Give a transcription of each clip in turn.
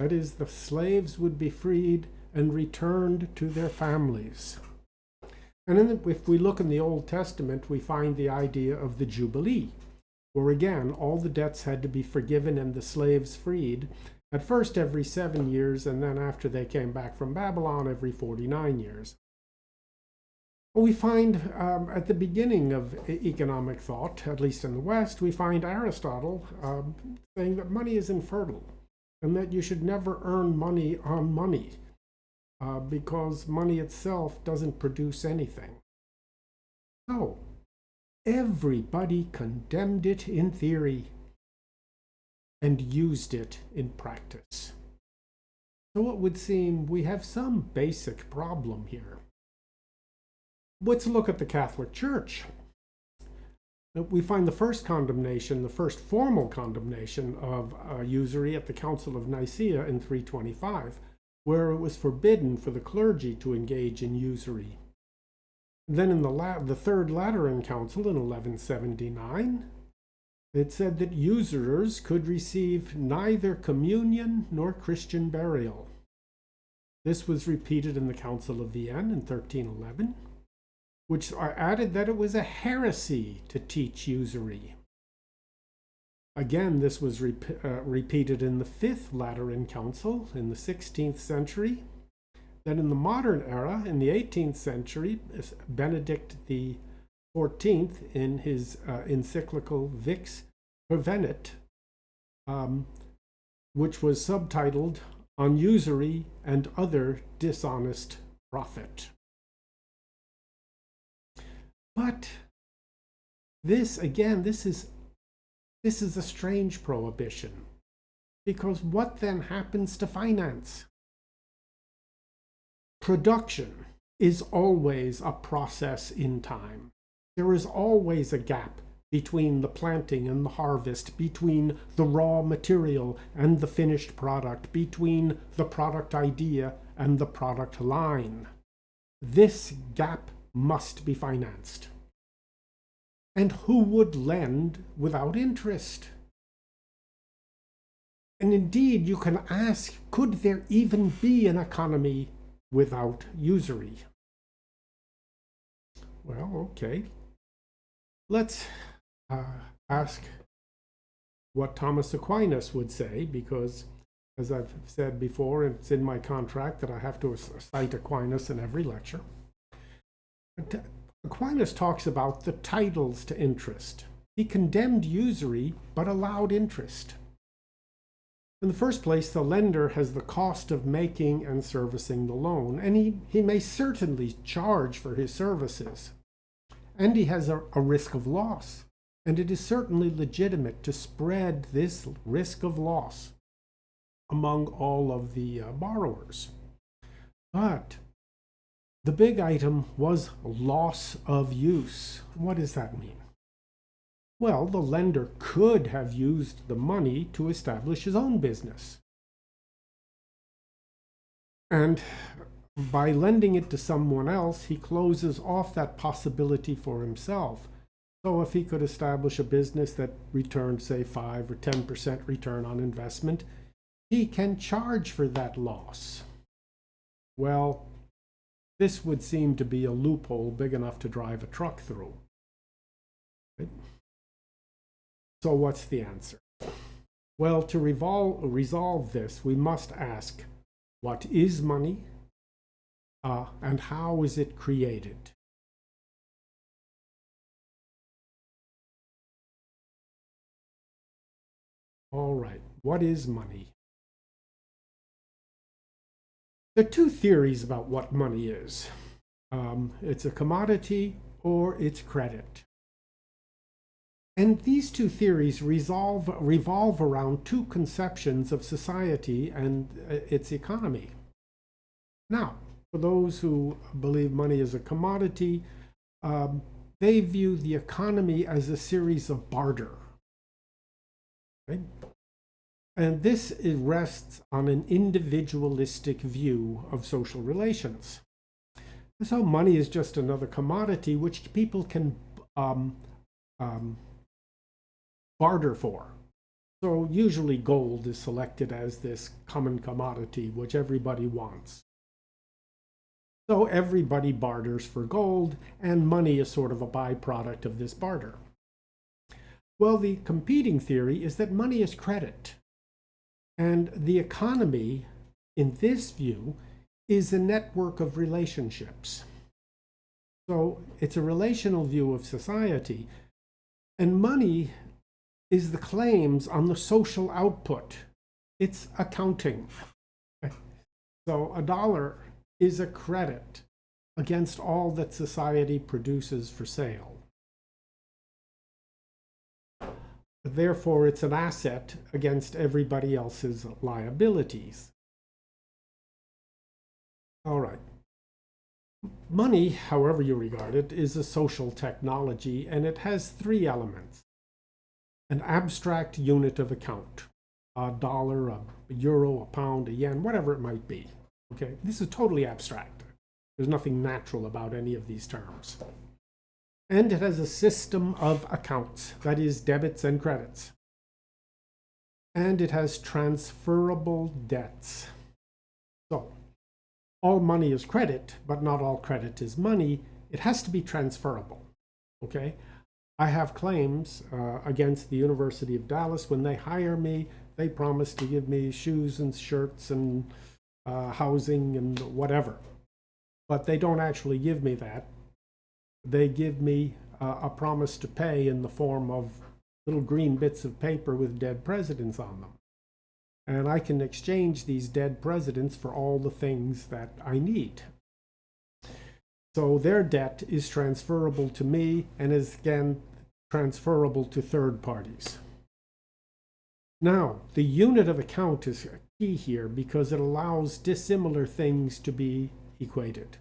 That is, the slaves would be freed and returned to their families. And if we look in the Old Testament, we find the idea of the Jubilee, where again, all the debts had to be forgiven and the slaves freed, at first every 7 years, and then after they came back from Babylon, every 49 years. We find at the beginning of economic thought, at least in the West, we find Aristotle saying that money is infertile and that you should never earn money on money because money itself doesn't produce anything. So, everybody condemned it in theory and used it in practice. So it would seem we have some basic problem here. Let's look at the Catholic Church. We find the first condemnation, the first formal condemnation of usury at the Council of Nicaea in 325, where it was forbidden for the clergy to engage in usury. Then in the Third Lateran Council in 1179, it said that usurers could receive neither communion nor Christian burial. This was repeated in the Council of Vienne in 1311, which added that it was a heresy to teach usury. Again, this was repeated in the Fifth Lateran Council in the 16th century. Then in the modern era, in the 18th century, Benedict XIV, in his encyclical Vix Prevenit, which was subtitled On Usury and Other Dishonest Profit. But this, again, this is a strange prohibition, because what then happens to finance? Production is always a process in time. There is always a gap between the planting and the harvest, between the raw material and the finished product, between the product idea and the product line. This gap must be financed. And who would lend without interest? And indeed, you can ask, could there even be an economy without usury? Well, okay. Let's ask what Thomas Aquinas would say, because as I've said before, it's in my contract that I have to cite Aquinas in every lecture. Aquinas talks about the titles to interest. He condemned usury, but allowed interest. In the first place, the lender has the cost of making and servicing the loan, and he may certainly charge for his services. And he has a risk of loss, and it is certainly legitimate to spread this risk of loss among all of the borrowers. But the big item was loss of use. What does that mean? Well, the lender could have used the money to establish his own business. And by lending it to someone else, he closes off that possibility for himself. So if he could establish a business that returned, say, 5 or 10% return on investment, he can charge for that loss. Well, this would seem to be a loophole big enough to drive a truck through. Right? So what's the answer? Well, to resolve this, we must ask, what is money and how is it created? All right, what is money? There are two theories about what money is. It's a commodity or it's credit. And these two theories revolve around two conceptions of society and its economy. Now, for those who believe money is a commodity, they view the economy as a series of barter. Right? And this rests on an individualistic view of social relations. So money is just another commodity which people can barter for. So usually gold is selected as this common commodity which everybody wants. So everybody barters for gold, and money is sort of a byproduct of this barter. Well, the competing theory is that money is credit. And the economy, in this view, is a network of relationships. So it's a relational view of society. And money is the claims on the social output. It's accounting. So a dollar is a credit against all that society produces for sale. Therefore, it's an asset against everybody else's liabilities. All right. Money, however you regard it, is a social technology, and it has three elements. An abstract unit of account, a dollar, a euro, a pound, a yen, whatever it might be. Okay, this is totally abstract. There's nothing natural about any of these terms. And it has a system of accounts, that is, debits and credits. And it has transferable debts. So, all money is credit, but not all credit is money. It has to be transferable. Okay? I have claims against the University of Dallas. When they hire me, they promise to give me shoes and shirts and housing and whatever. But they don't actually give me that. They give me a promise to pay in the form of little green bits of paper with dead presidents on them. And I can exchange these dead presidents for all the things that I need. So their debt is transferable to me and is again transferable to third parties. Now, the unit of account is key here because it allows dissimilar things to be equated.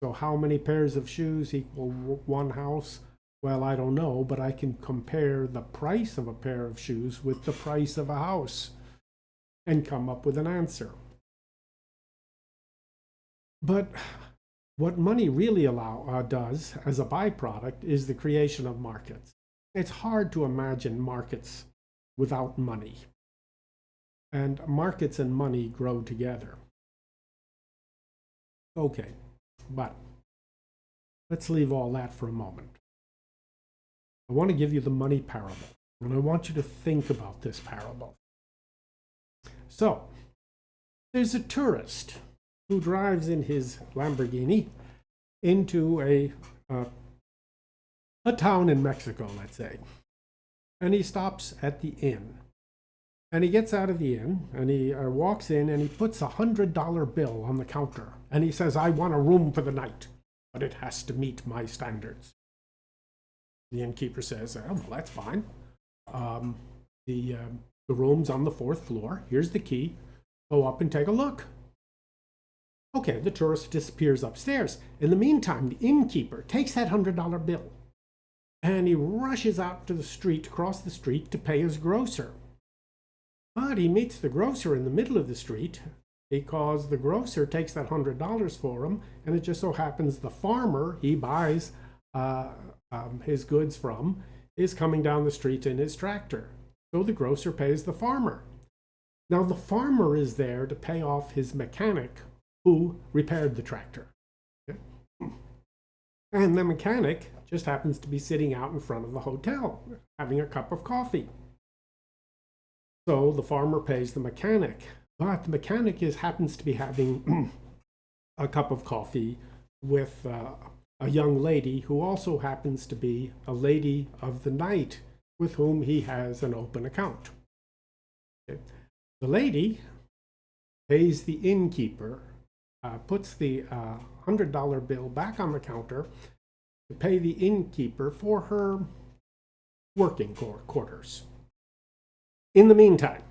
So how many pairs of shoes equal one house? Well, I don't know, but I can compare the price of a pair of shoes with the price of a house and come up with an answer. But what money really does as a byproduct is the creation of markets. It's hard to imagine markets without money. And markets and money grow together. Okay, but let's leave all that for a moment. I want to give you the money parable, and I want you to think about this parable. So, there's a tourist who drives in his Lamborghini into a town in Mexico, let's say, and he stops at the inn. And he gets out of the inn, and he walks in, and he puts $100 bill on the counter. And he says, I want a room for the night, but it has to meet my standards. The innkeeper says, oh, well, that's fine. The room's on the 4th floor. Here's the key. Go up and take a look. Okay, the tourist disappears upstairs. In the meantime, the innkeeper takes that $100 bill, and he rushes out to the street, across the street, to pay his grocer. But he meets the grocer in the middle of the street because the grocer takes that $100 for him, and it just so happens the farmer he buys his goods from is coming down the street in his tractor. So the grocer pays the farmer. Now the farmer is there to pay off his mechanic who repaired the tractor. Okay? And the mechanic just happens to be sitting out in front of the hotel having a cup of coffee. So the farmer pays the mechanic, but the mechanic happens to be having a cup of coffee with a young lady who also happens to be a lady of the night with whom he has an open account. Okay. The lady pays the innkeeper, puts the $100 bill back on the counter to pay the innkeeper for her working quarters. In the meantime,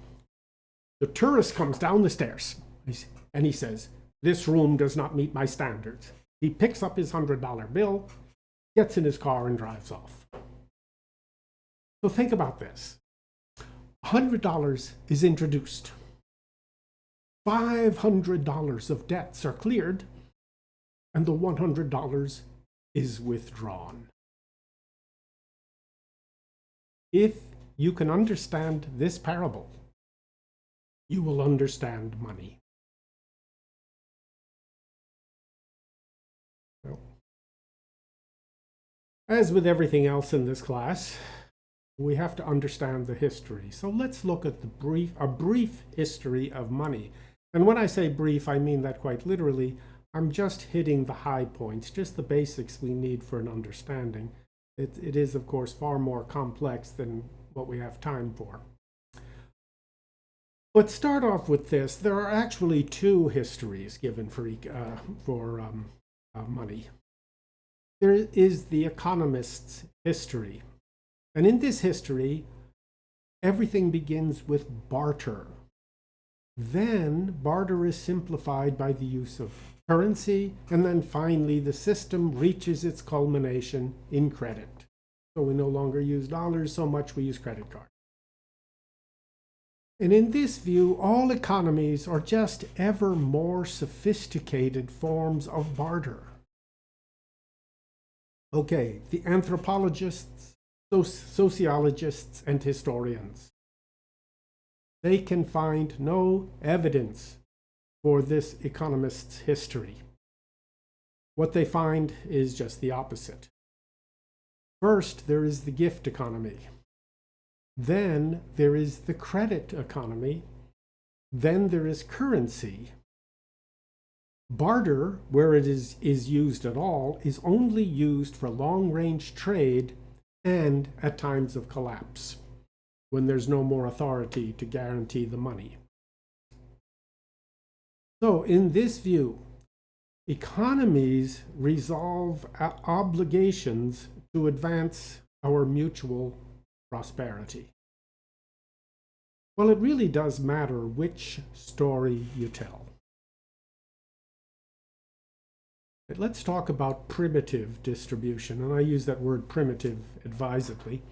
the tourist comes down the stairs and he says, this room does not meet my standards. He picks up his $100 bill, gets in his car, and drives off. So think about this. $100 is introduced. $500 of debts are cleared, and the $100 is withdrawn. If you can understand this parable, you will understand money. Well, as with everything else in this class, we have to understand the history. So let's look at a brief history of money. And when I say brief, I mean that quite literally. I'm just hitting the high points, just the basics we need for an understanding. It is, of course, far more complex than what we have time for. But start off with this. There are actually two histories given for money. There is the economist's history. And in this history, everything begins with barter. Then barter is simplified by the use of currency, and then finally the system reaches its culmination in credit. So we no longer use dollars so much, we use credit cards. And in this view, all economies are just ever more sophisticated forms of barter. Okay, the anthropologists, sociologists, and historians, they can find no evidence for this economist's history. What they find is just the opposite. First, there is the gift economy. Then there is the credit economy. Then there is currency. Barter, where it is used at all, is only used for long-range trade and at times of collapse, when there's no more authority to guarantee the money. So in this view, economies resolve obligations to advance our mutual prosperity. Well, it really does matter which story you tell. But let's talk about primitive distribution, and I use that word primitive advisedly.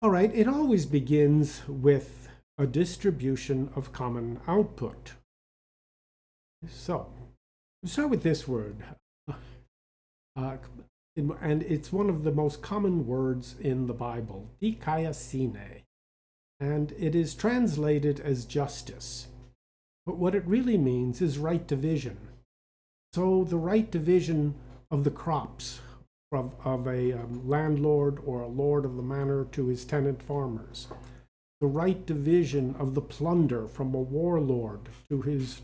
All right, it always begins with a distribution of common output. So, we start with this word, and it's one of the most common words in the Bible, dikaiosine, and it is translated as justice. But what it really means is right division. So the right division of the crops of a landlord or a lord of the manor to his tenant farmers. The right division of the plunder from a warlord to his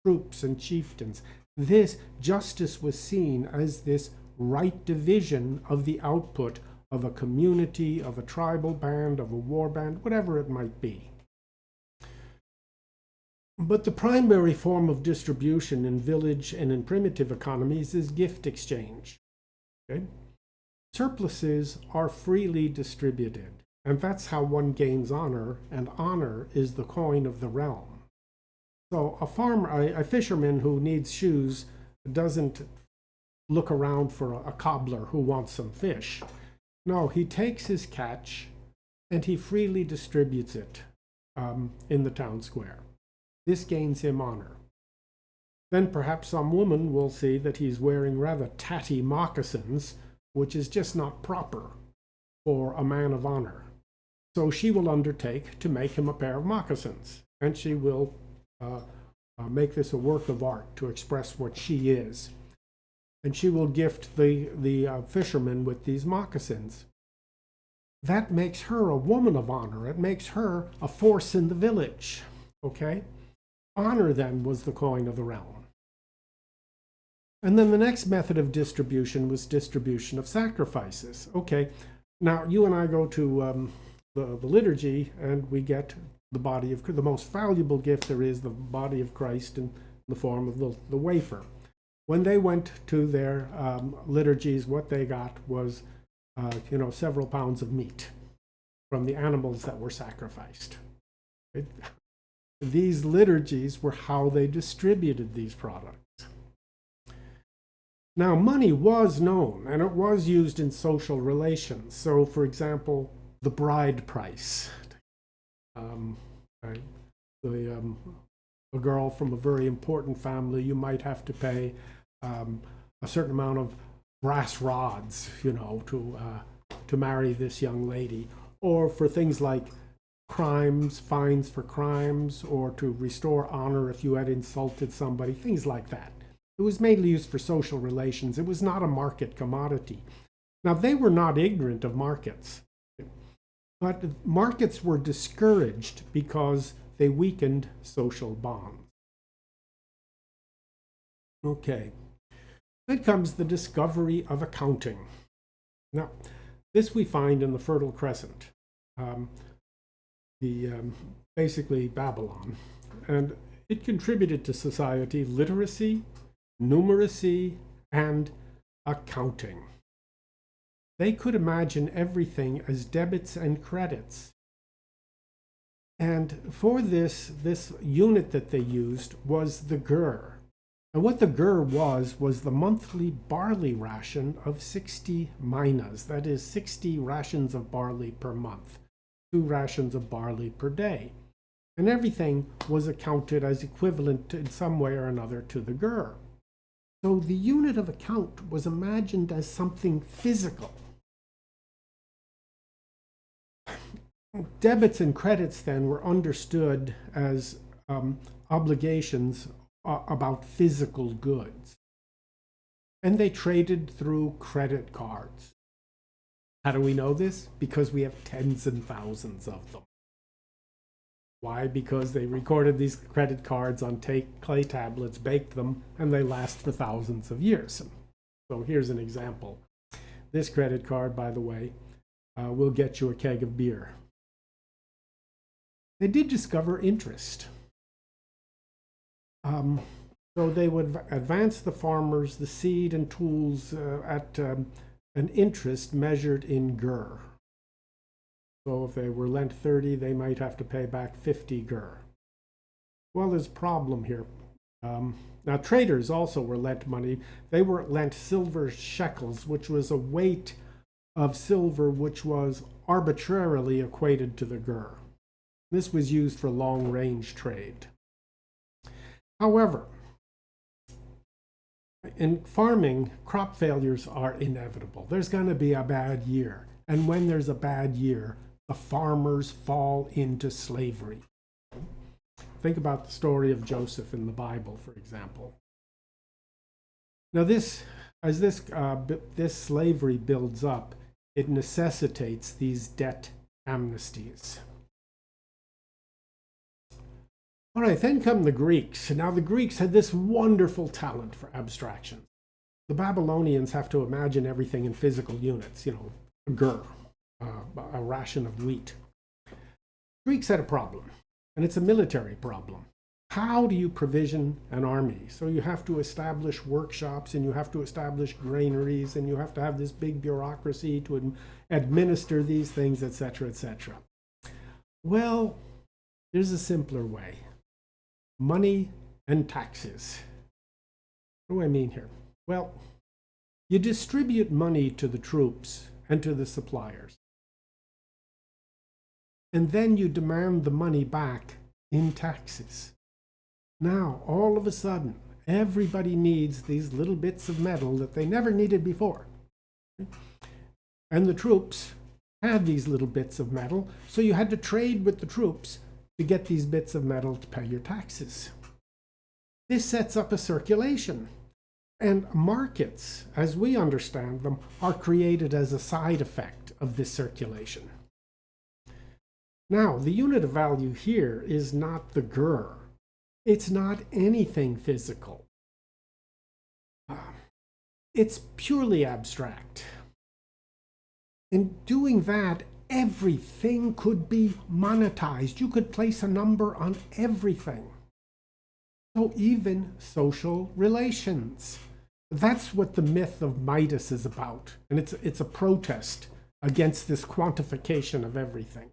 troops and chieftains. This justice was seen as this right division of the output of a community, of a tribal band, of a war band, whatever it might be. But the primary form of distribution in village and in primitive economies is gift exchange. Okay? Surpluses are freely distributed, and that's how one gains honor, and honor is the coin of the realm. So a fisherman who needs shoes doesn't look around for a cobbler who wants some fish. No, he takes his catch and he freely distributes it in the town square. This gains him honor. Then perhaps some woman will see that he's wearing rather tatty moccasins, which is just not proper for a man of honor. So she will undertake to make him a pair of moccasins, and she will make this a work of art to express what she is. And she will gift the fisherman with these moccasins. That makes her a woman of honor. It makes her a force in the village. Okay? Honor then was the coin of the realm. And then the next method of distribution was distribution of sacrifices. Okay, now you and I go to the liturgy and we get the body of the most valuable gift there is, the body of Christ in the form of the wafer. When they went to their liturgies, what they got was several pounds of meat from the animals that were sacrificed. These liturgies were how they distributed these products. Now, money was known, and it was used in social relations. So, for example, the bride price. A girl from a very important family, you might have to pay a certain amount of brass rods, to marry this young lady. or for things like crimes, fines for crimes, or to restore honor if you had insulted somebody, things like that. It was mainly used for social relations. It was not a market commodity. Now, they were not ignorant of markets, but markets were discouraged because they weakened social bonds. Okay, then comes the discovery of accounting. Now, this we find in the Fertile Crescent, basically Babylon, and it contributed to society literacy, numeracy, and accounting. They could imagine everything as debits and credits. And for this unit that they used was the gur. And what the gur was the monthly barley ration of 60 minas, that is 60 rations of barley per month, 2 rations of barley per day. And everything was accounted as equivalent in some way or another to the gur. So the unit of account was imagined as something physical. Debits and credits then were understood as obligations about physical goods. And they traded through credit cards. How do we know this? Because we have tens and thousands of them. Why? Because they recorded these credit cards on clay tablets, baked them, and they last for thousands of years. So here's an example. This credit card, by the way, will get you a keg of beer. They did discover interest. So they would advance the farmers the seed and tools at an interest measured in gur. So if they were lent 30, they might have to pay back 50 gur. Well, there's a problem here. Now, traders also were lent money. They were lent silver shekels, which was a weight of silver which was arbitrarily equated to the gur. This was used for long-range trade. However, in farming, crop failures are inevitable. There's going to be a bad year. And when there's a bad year, the farmers fall into slavery. Think about the story of Joseph in the Bible, for example. Now, as this slavery builds up, it necessitates these debt amnesties. All right, then come the Greeks. Now, the Greeks had this wonderful talent for abstraction. The Babylonians have to imagine everything in physical units, a gur, a ration of wheat. Greeks had a problem, and it's a military problem. How do you provision an army? So you have to establish workshops, and you have to establish granaries, and you have to have this big bureaucracy to administer these things, etc., etc. Well, there's a simpler way. Money and taxes. What do I mean here? Well, you distribute money to the troops and to the suppliers. And then you demand the money back in taxes. Now, all of a sudden, everybody needs these little bits of metal that they never needed before. And the troops had these little bits of metal, so you had to trade with the troops to get these bits of metal to pay your taxes. This sets up a circulation. And markets, as we understand them, are created as a side effect of this circulation. Now, the unit of value here is not the gur. It's not anything physical. It's purely abstract. In doing that, everything could be monetized. You could place a number on everything. So even social relations. That's what the myth of Midas is about. And it's a protest against this quantification of everything.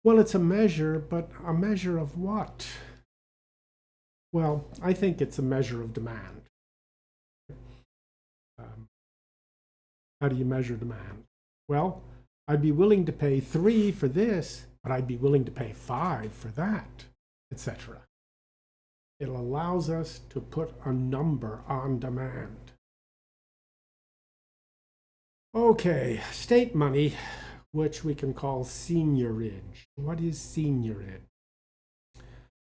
Well, it's a measure, but a measure of what? Well, I think it's a measure of demand. How do you measure demand? Well, I'd be willing to pay 3 for this, but I'd be willing to pay 5 for that, etc. It allows us to put a number on demand. Okay, state money which we can call seigniorage. What is seigniorage?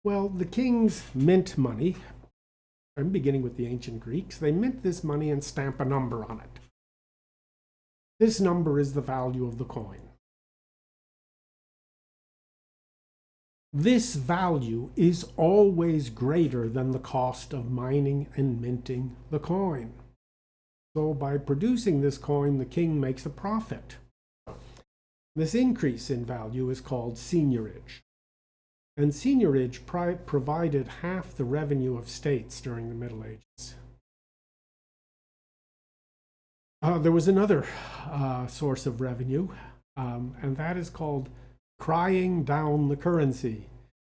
Well, the kings mint money. I'm beginning with the ancient Greeks. They mint this money and stamp a number on it. This number is the value of the coin. This value is always greater than the cost of mining and minting the coin. So by producing this coin, the king makes a profit. This increase in value is called seigniorage. And seigniorage provided half the revenue of states during the Middle Ages. There was another source of revenue, and that is called crying down the currency.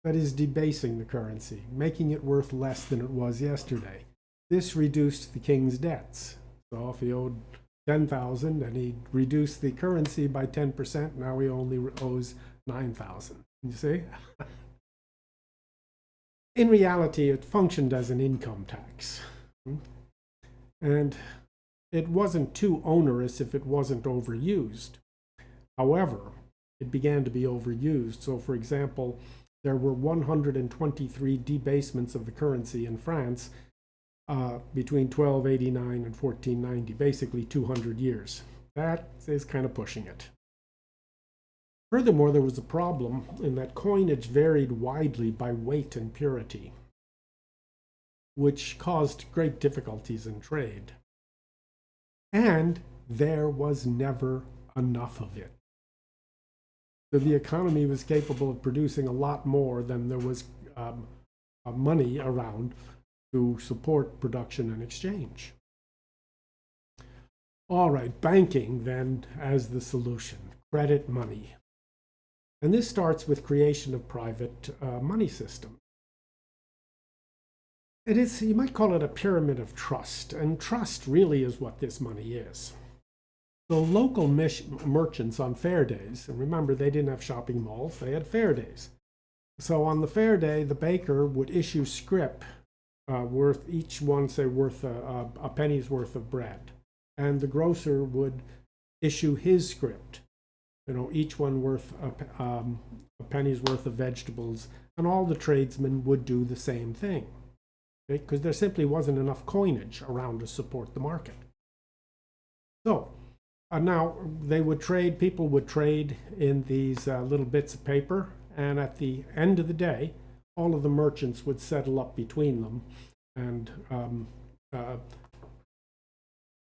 That is debasing the currency, making it worth less than it was yesterday. This reduced the king's debts. So if he owed 10,000 and he reduced the currency by 10%, now he only owes 9,000. You see? In reality, it functioned as an income tax. And it wasn't too onerous if it wasn't overused. However, it began to be overused. So, for example, there were 123 debasements of the currency in France between 1289 and 1490, basically 200 years. That is kind of pushing it. Furthermore, there was a problem in that coinage varied widely by weight and purity, which caused great difficulties in trade. And there was never enough of it. So the economy was capable of producing a lot more than there was money around to support production and exchange. All right, banking then as the solution, credit money. And this starts with creation of private money system. It is, you might call it a pyramid of trust, and trust really is what this money is. So local merchants on fair days, and remember they didn't have shopping malls, they had fair days. So on the fair day, the baker would issue scrip worth, each one say worth a penny's worth of bread. And the grocer would issue his scrip, each one worth a penny's worth of vegetables, and all the tradesmen would do the same thing. Because there simply wasn't enough coinage around to support the market. So now they would trade, people would trade in these little bits of paper, and at the end of the day, all of the merchants would settle up between them, and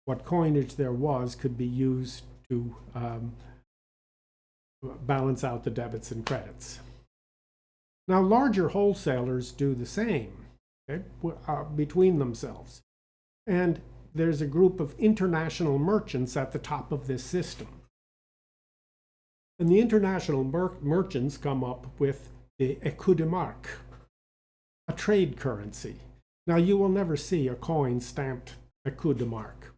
what coinage there was could be used to balance out the debits and credits. Now larger wholesalers do the same, between themselves. And there's a group of international merchants at the top of this system. And the international merchants come up with the écu de marque, a trade currency. Now, you will never see a coin stamped écu de marque.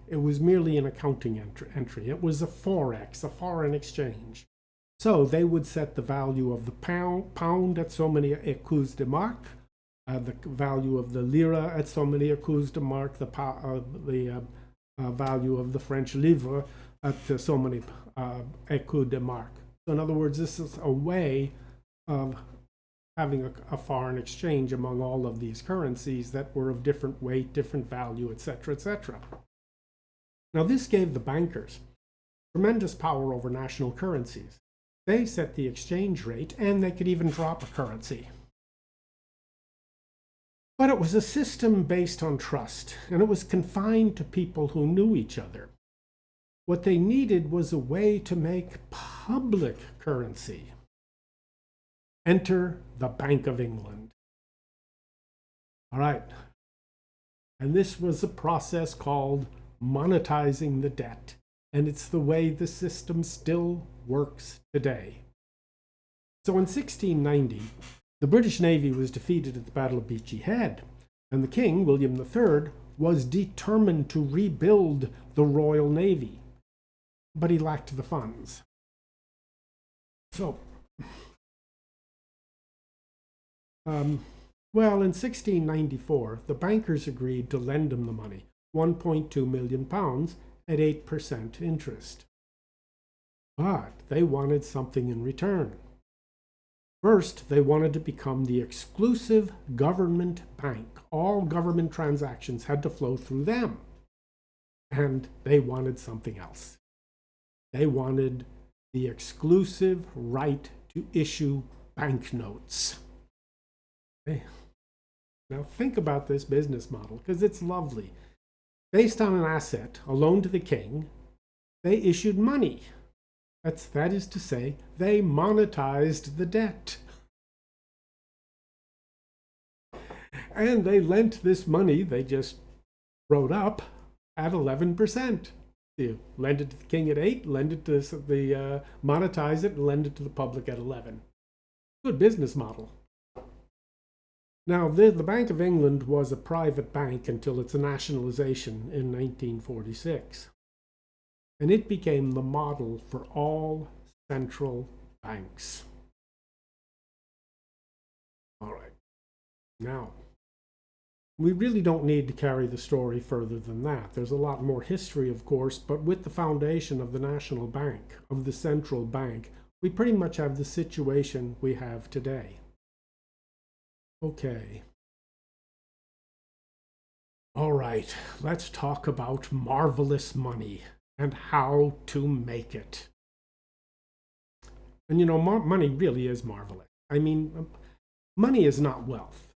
It was merely an accounting entry. It was a forex, a foreign exchange. So they would set the value of the pound at so many écus de marque, the value of the lira at so many écus de marque, the value of the French livre at so many écus de marque. So in other words, this is a way of having a foreign exchange among all of these currencies that were of different weight, different value, etc., etc. Now this gave the bankers tremendous power over national currencies. They set the exchange rate, and they could even drop a currency. But it was a system based on trust, and it was confined to people who knew each other. What they needed was a way to make public currency. Enter the Bank of England. All right. And this was a process called monetizing the debt. And it's the way the system still works today. So in 1690, the British Navy was defeated at the Battle of Beachy Head, and the King, William III, was determined to rebuild the Royal Navy, but he lacked the funds. So, well, in 1694, the bankers agreed to lend him the money, £1.2 million at 8% interest. But they wanted something in return. First, they wanted to become the exclusive government bank. All government transactions had to flow through them. And they wanted something else. They wanted the exclusive right to issue banknotes. Okay. Now think about this business model, because it's lovely. Based on an asset, a loan to the king, they issued money. That is to say, they monetized the debt. And they lent this money, they just wrote up at 11%. You lend it to the king at 8, lend it to monetize it, and lend it to the public at 11. Good business model. Now, the Bank of England was a private bank until its nationalization in 1946. And it became the model for all central banks. All right. Now, we really don't need to carry the story further than that. There's a lot more history, of course, but with the foundation of the national bank, of the central bank, we pretty much have the situation we have today. Okay. All right, let's talk about marvelous money and how to make it. And you know, money really is marvelous. I mean, money is not wealth.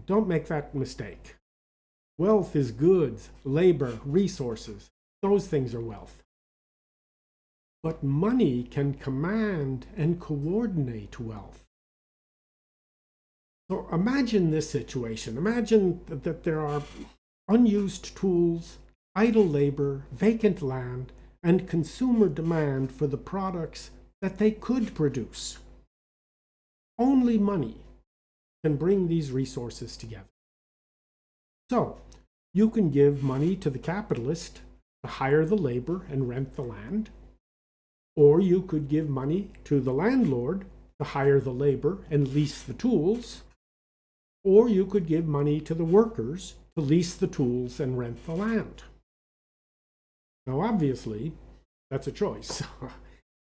Don't make that mistake. Wealth is goods, labor, resources. Those things are wealth. But money can command and coordinate wealth. So imagine this situation. Imagine that there are unused tools, idle labor, vacant land, and consumer demand for the products that they could produce. Only money can bring these resources together. So, you can give money to the capitalist to hire the labor and rent the land, or you could give money to the landlord to hire the labor and lease the tools, or you could give money to the workers to lease the tools and rent the land. Now, obviously, that's a choice,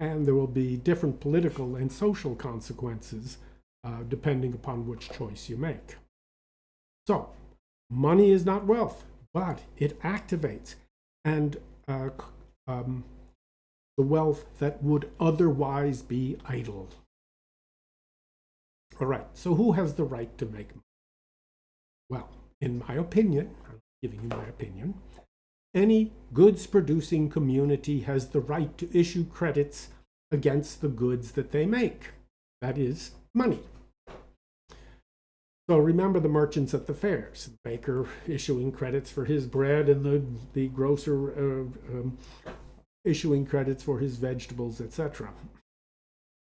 and there will be different political and social consequences depending upon which choice you make. So, money is not wealth, but it activates and the wealth that would otherwise be idle. All right, so who has the right to make money? Well, in my opinion, I'm giving you my opinion, any goods-producing community has the right to issue credits against the goods that they make. That is, money. So remember the merchants at the fairs, the baker issuing credits for his bread and the grocer issuing credits for his vegetables, etc.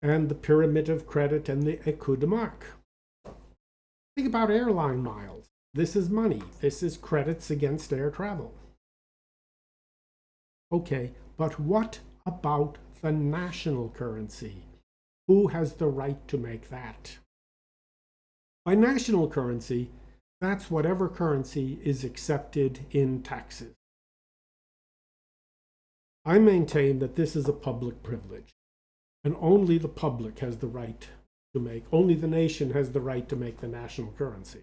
And the pyramid of credit and the écu de marque. Think about airline miles. This is money. This is credits against air travel. Okay, but what about the national currency? Who has the right to make that? By national currency, that's whatever currency is accepted in taxes. I maintain that this is a public privilege, and only the public has the right to make, only the nation has the right to make the national currency.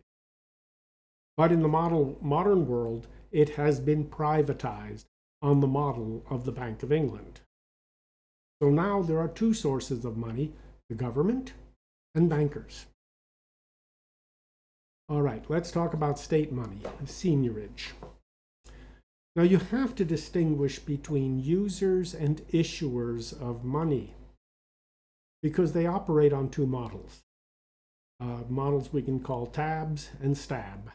But in the modern world, it has been privatized on the model of the Bank of England. So now there are two sources of money, the government and bankers. All right, let's talk about state money, seigniorage. Now you have to distinguish between users and issuers of money because they operate on two models. Models we can call tabs and stab.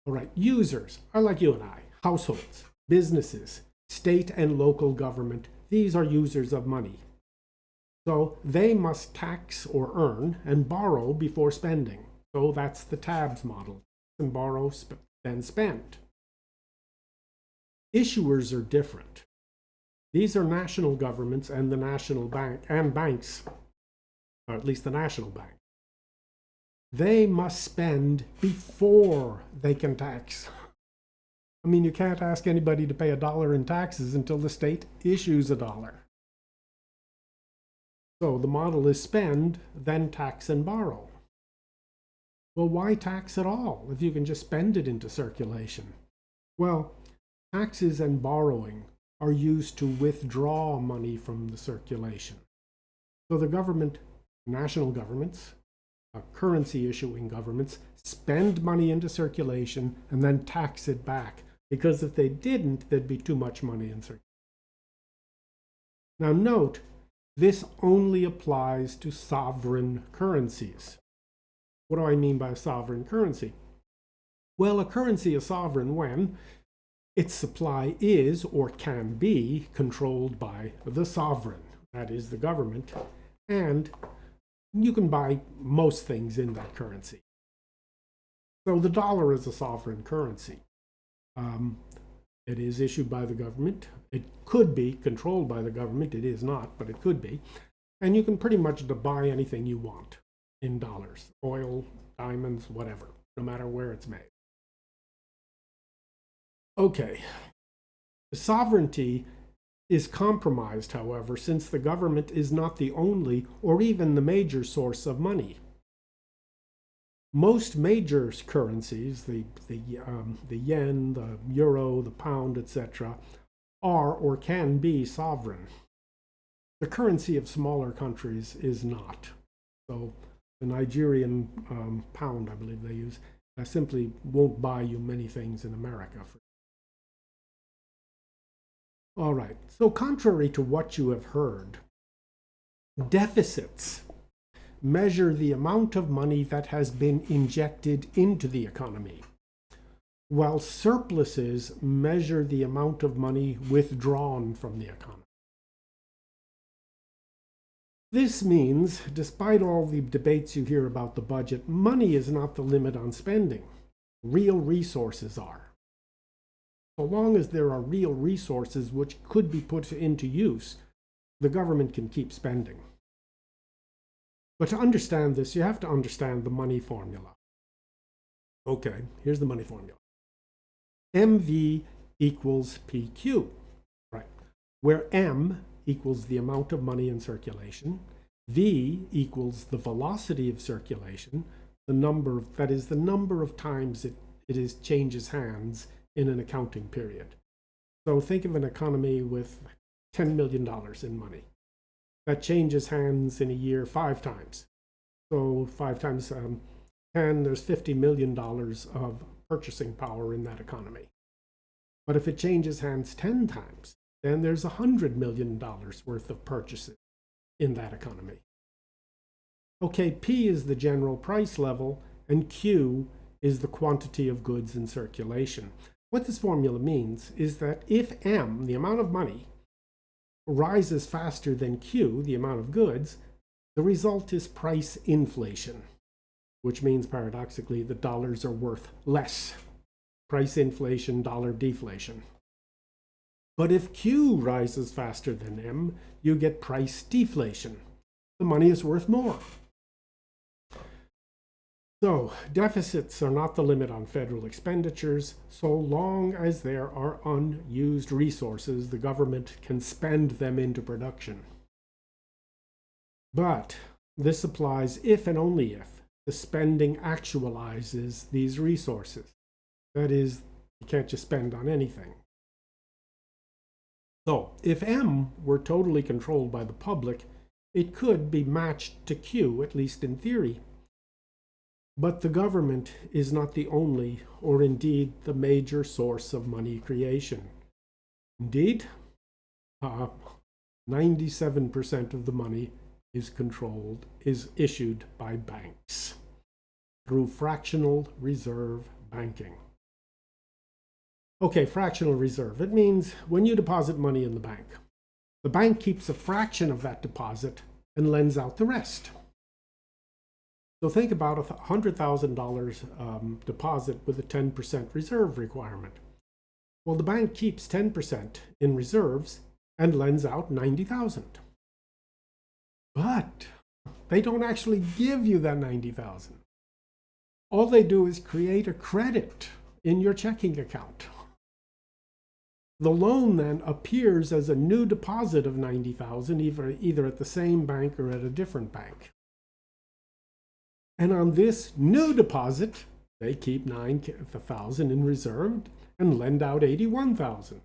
All right, users are like you and I, households, businesses, state and local government. These are users of money. So they must tax or earn and borrow before spending. So that's the tabs model, and borrow, then spend. Issuers are different. These are national governments and the national bank and banks, or at least the national bank. They must spend before they can tax. I mean, you can't ask anybody to pay $1 in taxes until the state issues $1. So the model is spend, then tax and borrow. Well, why tax at all if you can just spend it into circulation? Well, taxes and borrowing are used to withdraw money from the circulation. So the government, national governments, currency issuing governments, spend money into circulation and then tax it back, because if they didn't, there'd be too much money in circulation. Now note, this only applies to sovereign currencies. What do I mean by a sovereign currency? Well, a currency is sovereign when its supply is or can be controlled by the sovereign, that is the government, and you can buy most things in that currency. So the dollar is a sovereign currency. It is issued by the government. It could be controlled by the government. It is not, but it could be. And you can pretty much buy anything you want in dollars, oil, diamonds, whatever, no matter where it's made. Okay, the sovereignty is compromised, however, since the government is not the only or even the major source of money. Most major currencies, the yen, the euro, the pound, etc., are or can be sovereign. The currency of smaller countries is not. So the Nigerian pound, I believe they use, simply won't buy you many things in America. All right, so contrary to what you have heard, deficits measure the amount of money that has been injected into the economy, while surpluses measure the amount of money withdrawn from the economy. This means, despite all the debates you hear about the budget, money is not the limit on spending. Real resources are. So long as there are real resources which could be put into use, the government can keep spending. But to understand this, you have to understand the money formula. Okay, here's the money formula. MV equals PQ, right? Where M equals the amount of money in circulation, V equals the velocity of circulation, the number of times it changes hands in an accounting period. So think of an economy with $10 million in money. That changes hands in a year 5 times. So 5 times 10, there's $50 million of purchasing power in that economy. But if it changes hands 10 times, then there's $100 million worth of purchases in that economy. Okay, P is the general price level, and Q is the quantity of goods in circulation. What this formula means is that if M, the amount of money, rises faster than Q, the amount of goods, the result is price inflation, which means paradoxically that dollars are worth less. Price inflation, dollar deflation. But if Q rises faster than M, you get price deflation. The money is worth more. So, deficits are not the limit on federal expenditures. So long as there are unused resources, the government can spend them into production. But this applies if and only if the spending actualizes these resources. That is, you can't just spend on anything. So, if M were totally controlled by the public, it could be matched to Q, at least in theory. But the government is not the only, or indeed the major source of money creation. Indeed, 97% of the money is issued by banks through fractional reserve banking. Okay, fractional reserve. It means when you deposit money in the bank keeps a fraction of that deposit and lends out the rest. So think about a $100,000 deposit with a 10% reserve requirement. Well, the bank keeps 10% in reserves and lends out $90,000. But they don't actually give you that $90,000. All they do is create a credit in your checking account. The loan then appears as a new deposit of 90,000, either at the same bank or at a different bank. And on this new deposit, they keep 9,000 in reserve and lend out 81,000,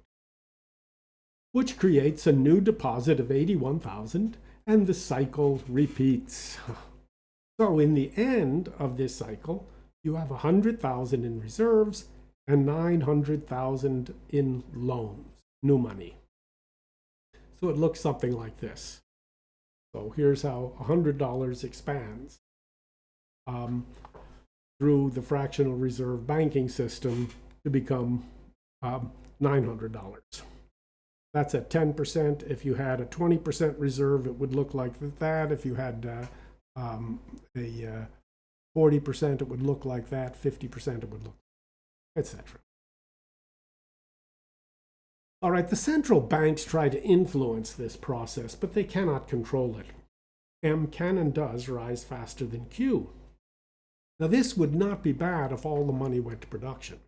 which creates a new deposit of 81,000, and the cycle repeats. So in the end of this cycle, you have 100,000 in reserves and 900,000 in loans, new money. So it looks something like this. So here's how $100 expands through the fractional reserve banking system to become $900. That's at 10%. If you had a 20% reserve, it would look like that. If you had a 40%, it would look like that. 50%, it would look, etc. All right, the central banks try to influence this process, but they cannot control it. M can and does rise faster than Q. Now, this would not be bad if all the money went to production.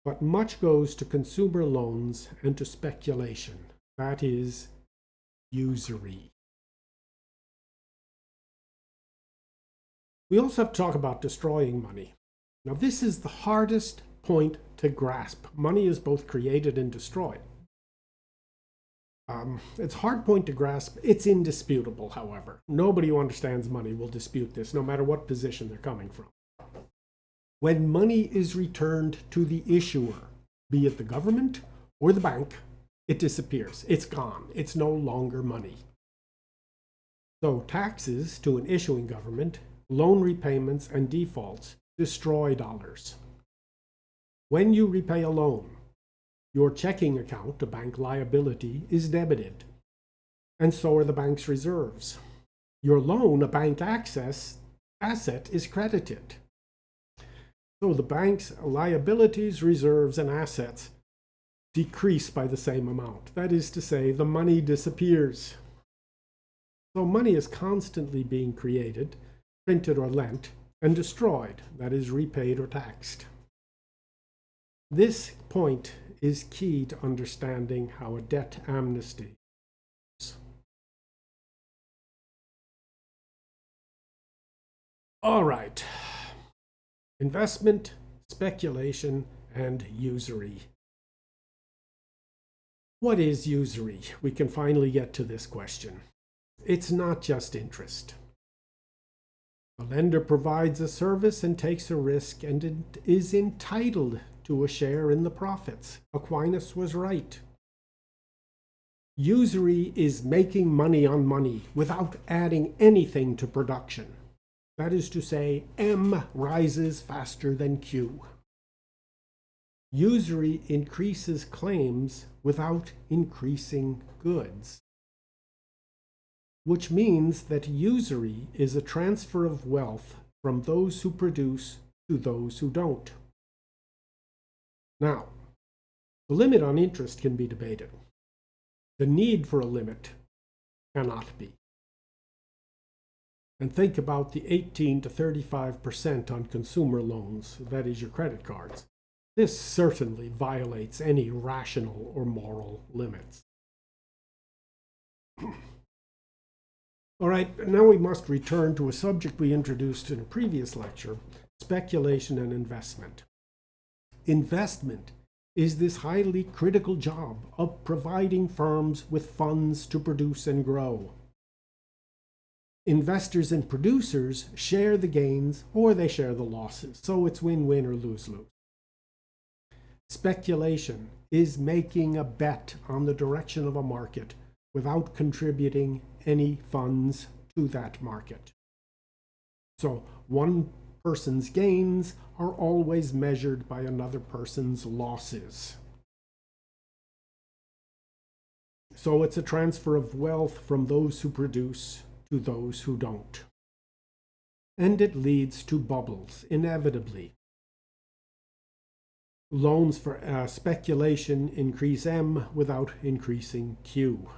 But much goes to consumer loans and to speculation. That is usury. We also have to talk about destroying money. Now, this is the hardest point to grasp. Money is both created and destroyed. It's a hard point to grasp. It's indisputable, however. Nobody who understands money will dispute this, no matter what position they're coming from. When money is returned to the issuer, be it the government or the bank, it disappears. It's gone. It's no longer money. So taxes to an issuing government, loan repayments, and defaults destroy dollars. When you repay a loan, your checking account, a bank liability, is debited, and so are the bank's reserves. Your loan, a bank asset, is credited. So the bank's liabilities, reserves, and assets decrease by the same amount. That is to say, the money disappears. So money is constantly being created, printed or lent, and destroyed, that is, repaid or taxed. This point is key to understanding how a debt amnesty works. All right. Investment, speculation, and usury. What is usury? We can finally get to this question. It's not just interest. A lender provides a service and takes a risk and is entitled to a share in the profits. Aquinas was right. Usury is making money on money without adding anything to production. That is to say, M rises faster than Q. Usury increases claims without increasing goods, which means that usury is a transfer of wealth from those who produce to those who don't. Now, the limit on interest can be debated. The need for a limit cannot be. And think about the 18 to 35% on consumer loans, that is your credit cards. This certainly violates any rational or moral limits. All right, now we must return to a subject we introduced in a previous lecture, speculation and investment. Investment is this highly critical job of providing firms with funds to produce and grow. Investors and producers share the gains or they share the losses, so it's win-win or lose-lose. Speculation is making a bet on the direction of a market without contributing any funds to that market. So one person's gains are always measured by another person's losses. So it's a transfer of wealth from those who produce to those who don't. And it leads to bubbles, inevitably. Loans for speculation increase M without increasing Q.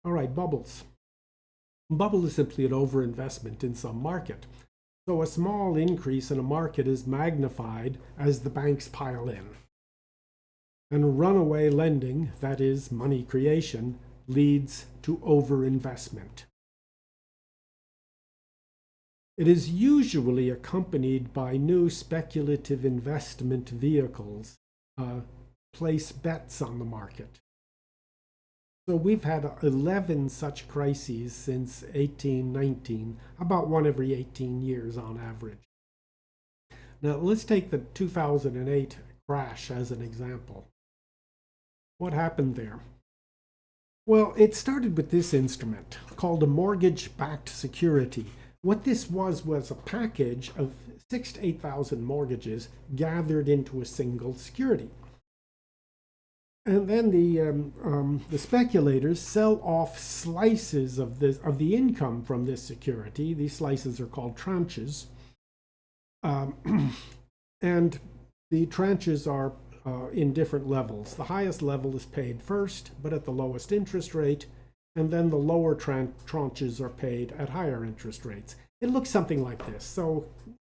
All right, bubbles. Bubble is simply an overinvestment in some market. So a small increase in a market is magnified as the banks pile in. And runaway lending, that is money creation, leads to overinvestment. It is usually accompanied by new speculative investment vehicles, place bets on the market. So we've had 11 such crises since 1819, about one every 18 years on average. Now let's take the 2008 crash as an example. What happened there? Well, it started with this instrument called a mortgage-backed security. What this was a package of 6,000 to 8,000 mortgages gathered into a single security. And then the speculators sell off slices of the income from this security. These slices are called tranches, and the tranches are in different levels. The highest level is paid first, but at the lowest interest rate, and then the lower tranches are paid at higher interest rates. It looks something like this. So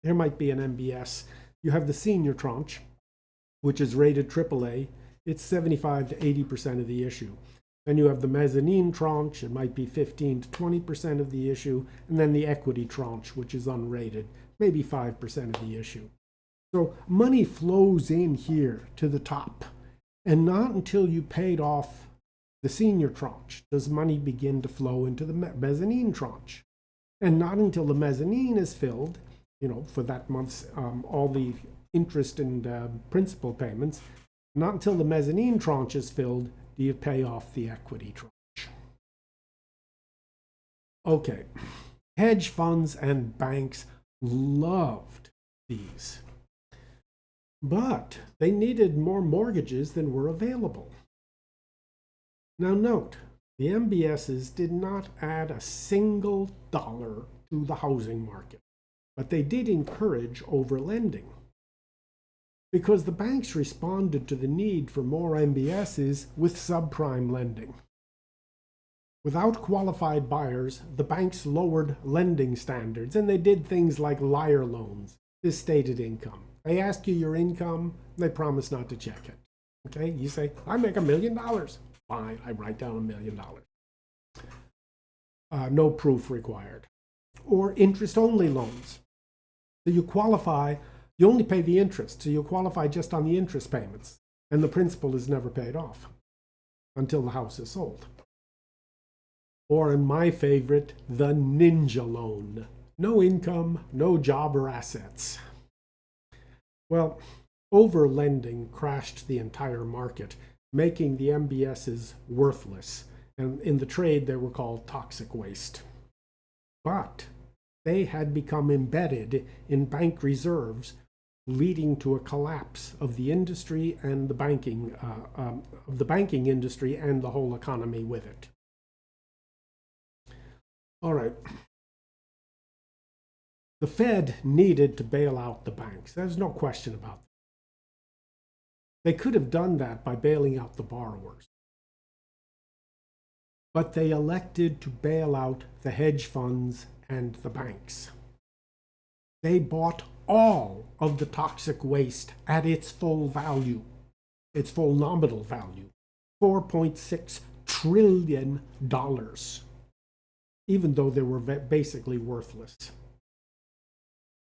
there might be an MBS. You have the senior tranche, which is rated AAA. It's 75 to 80% of the issue. Then you have the mezzanine tranche. It might be 15 to 20% of the issue. And then the equity tranche, which is unrated, maybe 5% of the issue. So money flows in here to the top. And not until you paid off the senior tranche does money begin to flow into the mezzanine tranche. And not until the mezzanine is filled, for that month's all the interest and principal payments, not until the mezzanine tranche is filled do you pay off the equity tranche. Okay, hedge funds and banks loved these, but they needed more mortgages than were available. Now note, the MBSs did not add a single dollar to the housing market, but they did encourage overlending, because the banks responded to the need for more MBSs with subprime lending. Without qualified buyers, the banks lowered lending standards, and they did things like liar loans, this stated income. They ask you your income, they promise not to check it. Okay, you say, I make $1 million. Fine, I write down $1 million. No proof required. Or interest-only loans. So you qualify, you only pay the interest, so you qualify just on the interest payments, and the principal is never paid off until the house is sold. Or in my favorite, the ninja loan. No income, no job or assets. Well, overlending crashed the entire market, making the MBSs worthless. And in the trade, they were called toxic waste. But they had become embedded in bank reserves, leading to a collapse of the industry and the banking industry and the whole economy with it. All right. The Fed needed to bail out the banks. There's no question about that. They could have done that by bailing out the borrowers. But they elected to bail out the hedge funds and the banks. They bought all of the toxic waste at its full value, its full nominal value, $4.6 trillion, even though they were basically worthless.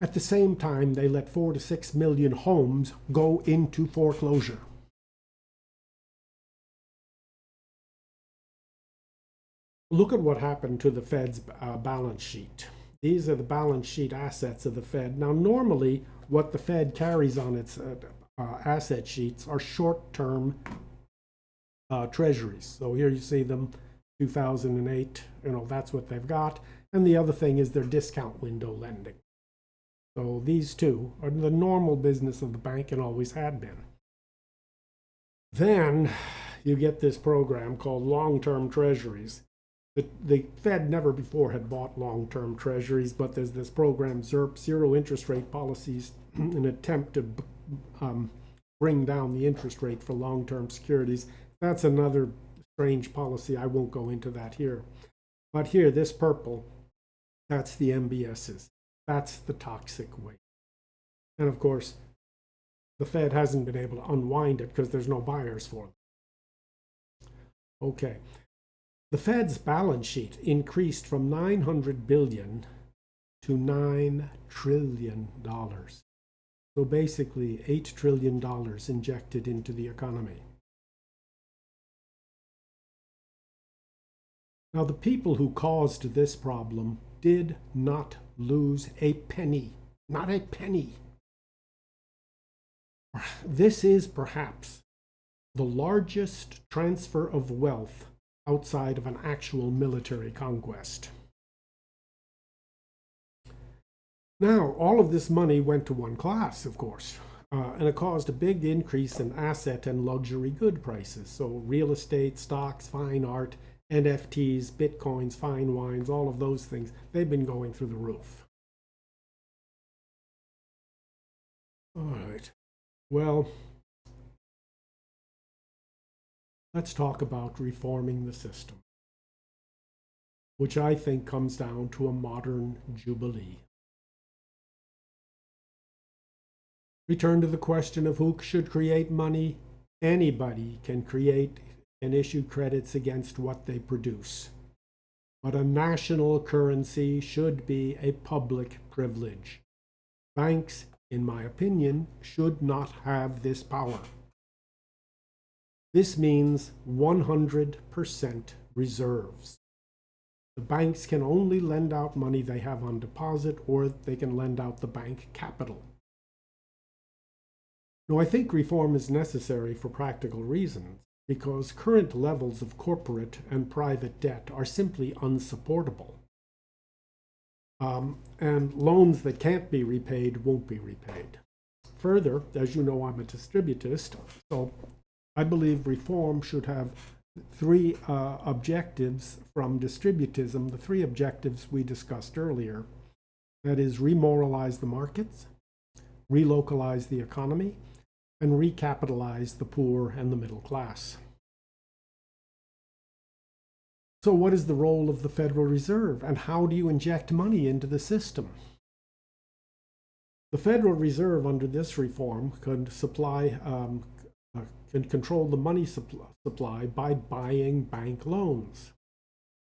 At the same time, they let 4 to 6 million homes go into foreclosure. Look at what happened to the Fed's balance sheet. These are the balance sheet assets of the Fed. Now, normally, what the Fed carries on its asset sheets are short-term treasuries. So here you see them, 2008, that's what they've got. And the other thing is their discount window lending. So these two are the normal business of the bank and always had been. Then you get this program called long-term treasuries. The Fed never before had bought long-term treasuries, but there's this program, ZIRP, zero interest rate policies, an attempt to bring down the interest rate for long-term securities. That's another strange policy. I won't go into that here. But here, this purple, that's the MBSs. That's the toxic waste. And of course, the Fed hasn't been able to unwind it because there's no buyers for them. Okay. The Fed's balance sheet increased from $900 billion to $9 trillion. So basically $8 trillion injected into the economy. Now, the people who caused this problem did not lose a penny. Not a penny. This is perhaps the largest transfer of wealth outside of an actual military conquest. Now, all of this money went to one class, of course, and it caused a big increase in asset and luxury good prices. So real estate, stocks, fine art, NFTs, bitcoins, fine wines, all of those things, they've been going through the roof. All right. Well, let's talk about reforming the system, which I think comes down to a modern jubilee. Return to the question of who should create money. Anybody can create and issue credits against what they produce. But a national currency should be a public privilege. Banks, in my opinion, should not have this power. This means 100% reserves. The banks can only lend out money they have on deposit, or they can lend out the bank capital. Now, I think reform is necessary for practical reasons, because current levels of corporate and private debt are simply unsupportable. And loans that can't be repaid won't be repaid. Further, as you know, I'm a distributist, so I believe reform should have three objectives from distributism, the three objectives we discussed earlier. That is, remoralize the markets, relocalize the economy, and recapitalize the poor and the middle class. So what is the role of the Federal Reserve, and how do you inject money into the system? The Federal Reserve, under this reform, can control the money supply by buying bank loans.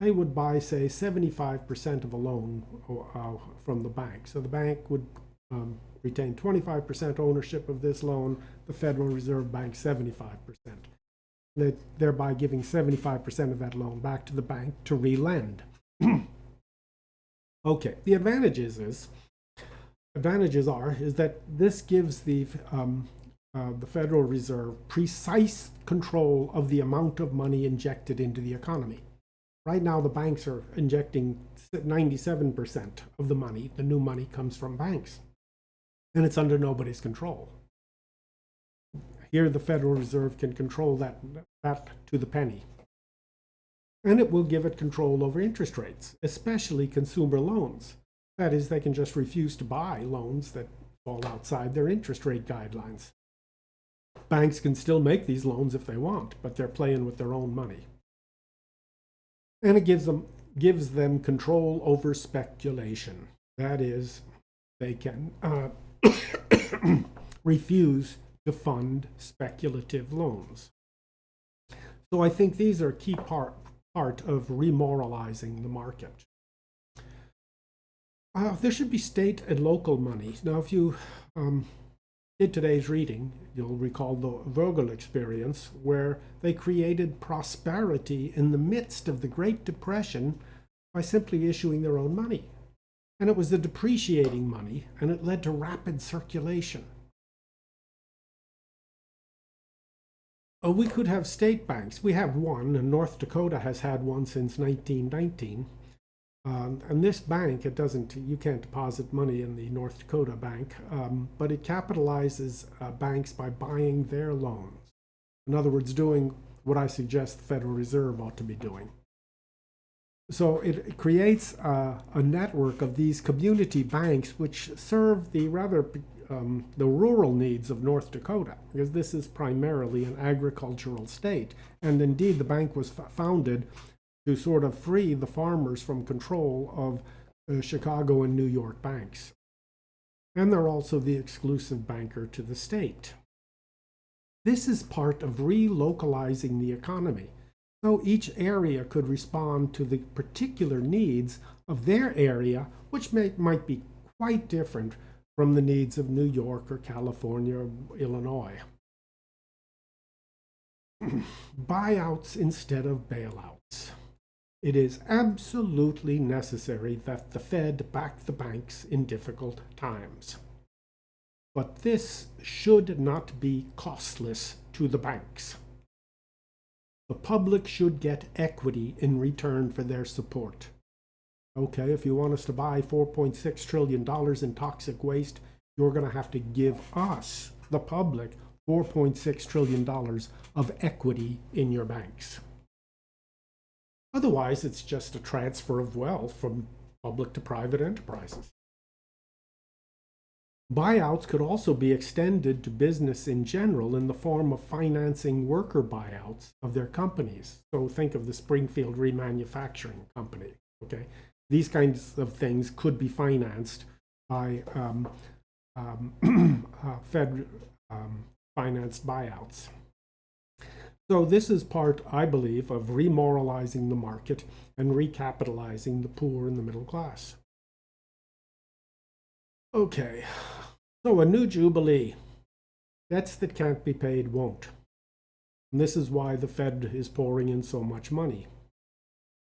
They would buy, say, 75% of a loan from the bank. So the bank would retain 25% ownership of this loan, the Federal Reserve Bank 75%, thereby giving 75% of that loan back to the bank to re-lend. Okay, the advantages are that this gives the Federal Reserve precise control of the amount of money injected into the economy. Right now, the banks are injecting 97% of the money. The new money comes from banks, and it's under nobody's control. Here, the Federal Reserve can control that to the penny. And it will give it control over interest rates, especially consumer loans. That is, they can just refuse to buy loans that fall outside their interest rate guidelines. Banks can still make these loans if they want, but they're playing with their own money. And it gives them control over speculation. That is, they can refuse to fund speculative loans. So I think these are a key part of remoralizing the market. There should be state and local money. Now, if you did today's reading, you'll recall the Vogel experience, where they created prosperity in the midst of the Great Depression by simply issuing their own money. And it was the depreciating money, and it led to rapid circulation. We could have state banks. We have one, and North Dakota has had one since 1919. And this bank, you can't deposit money in the North Dakota bank, but it capitalizes banks by buying their loans. In other words, doing what I suggest the Federal Reserve ought to be doing. So it creates a network of these community banks which serve the rural needs of North Dakota, because this is primarily an agricultural state. And indeed, the bank was founded to sort of free the farmers from control of Chicago and New York banks. And they're also the exclusive banker to the state. This is part of relocalizing the economy. So each area could respond to the particular needs of their area, which might be quite different from the needs of New York or California or Illinois. Buyouts instead of bailouts. It is absolutely necessary that the Fed back the banks in difficult times. But this should not be costless to the banks. The public should get equity in return for their support. Okay, if you want us to buy $4.6 trillion in toxic waste, you're going to have to give us, the public, $4.6 trillion of equity in your banks. Otherwise, it's just a transfer of wealth from public to private enterprises. Buyouts could also be extended to business in general in the form of financing worker buyouts of their companies. So think of the Springfield Remanufacturing Company. Okay, these kinds of things could be financed by Fed financed buyouts. So this is part, I believe, of remoralizing the market and recapitalizing the poor and the middle class. Okay, so a new jubilee. Debts that can't be paid won't. And this is why the Fed is pouring in so much money.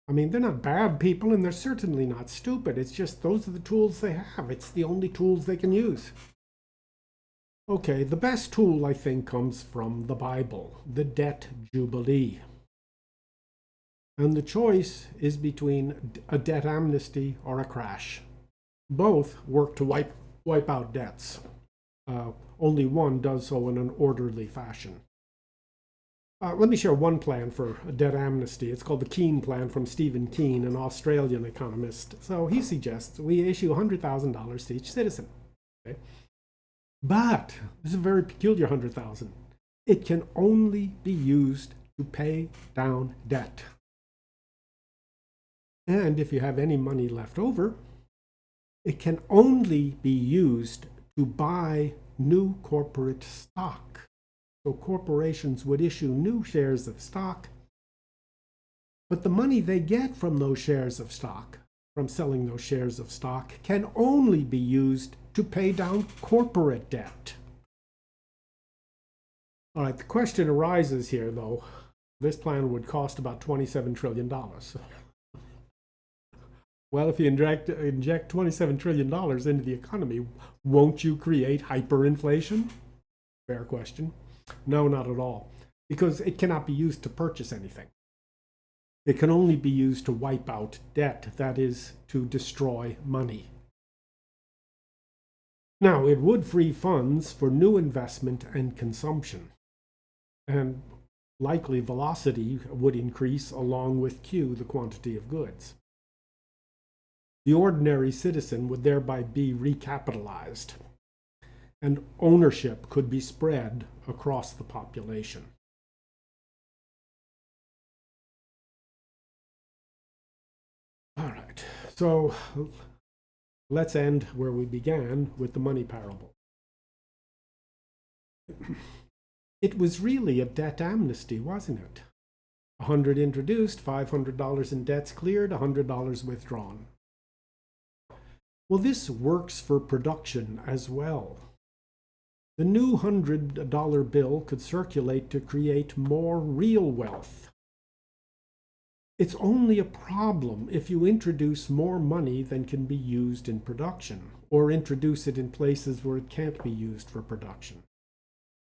I mean, they're not bad people, and they're certainly not stupid. It's just those are the tools they have. It's the only tools they can use. Okay, the best tool, I think, comes from the Bible, the debt jubilee. And the choice is between a debt amnesty or a crash. Both work to wipe out debts. Only one does so in an orderly fashion. Let me share one plan for a debt amnesty. It's called the Keene Plan from Stephen Keene, an Australian economist. So he suggests we issue $100,000 to each citizen. Okay? But this is a very peculiar $100,000. It can only be used to pay down debt. And if you have any money left over, it can only be used to buy new corporate stock. So corporations would issue new shares of stock, but the money they get from those shares of stock, from selling those shares of stock, can only be used to pay down corporate debt. All right, the question arises here, though. This plan would cost about $27 trillion. Well, if you inject $27 trillion into the economy, won't you create hyperinflation? Fair question. No, not at all, because it cannot be used to purchase anything. It can only be used to wipe out debt, that is, to destroy money. Now, it would free funds for new investment and consumption, and likely velocity would increase along with Q, the quantity of goods. The ordinary citizen would thereby be recapitalized, and ownership could be spread across the population. All right, so let's end where we began with the money parable. It was really a debt amnesty, wasn't it? $100 introduced, $500 in debts cleared, $100 withdrawn. Well, this works for production as well. The new $100 bill could circulate to create more real wealth. It's only a problem if you introduce more money than can be used in production, or introduce it in places where it can't be used for production.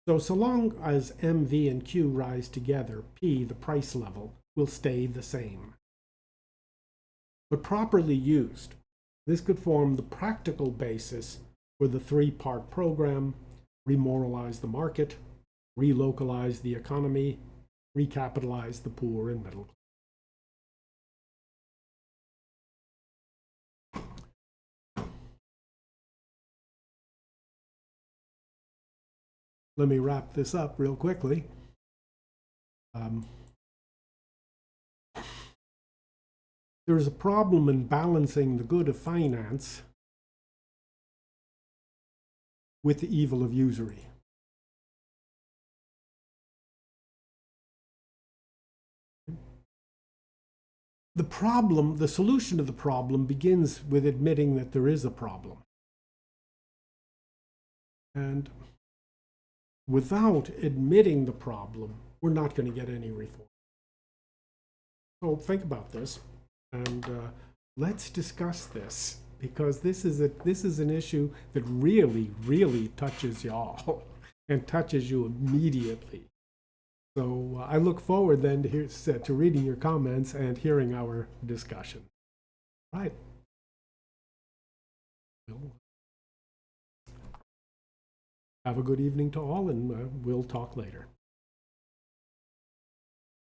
So long as MV and Q rise together, P, the price level, will stay the same. But properly used, this could form the practical basis for the three-part program: remoralize the market, relocalize the economy, recapitalize the poor and middle class. Let me wrap this up real quickly. There's a problem in balancing the good of finance with the evil of usury. the solution to the problem begins with admitting that there is a problem. And without admitting the problem, we're not going to get any reform. So think about this, and let's discuss this, because this is an issue that really, really touches y'all and touches you immediately. So I look forward then to reading your comments and hearing our discussion. Right. Have a good evening to all, and we'll talk later.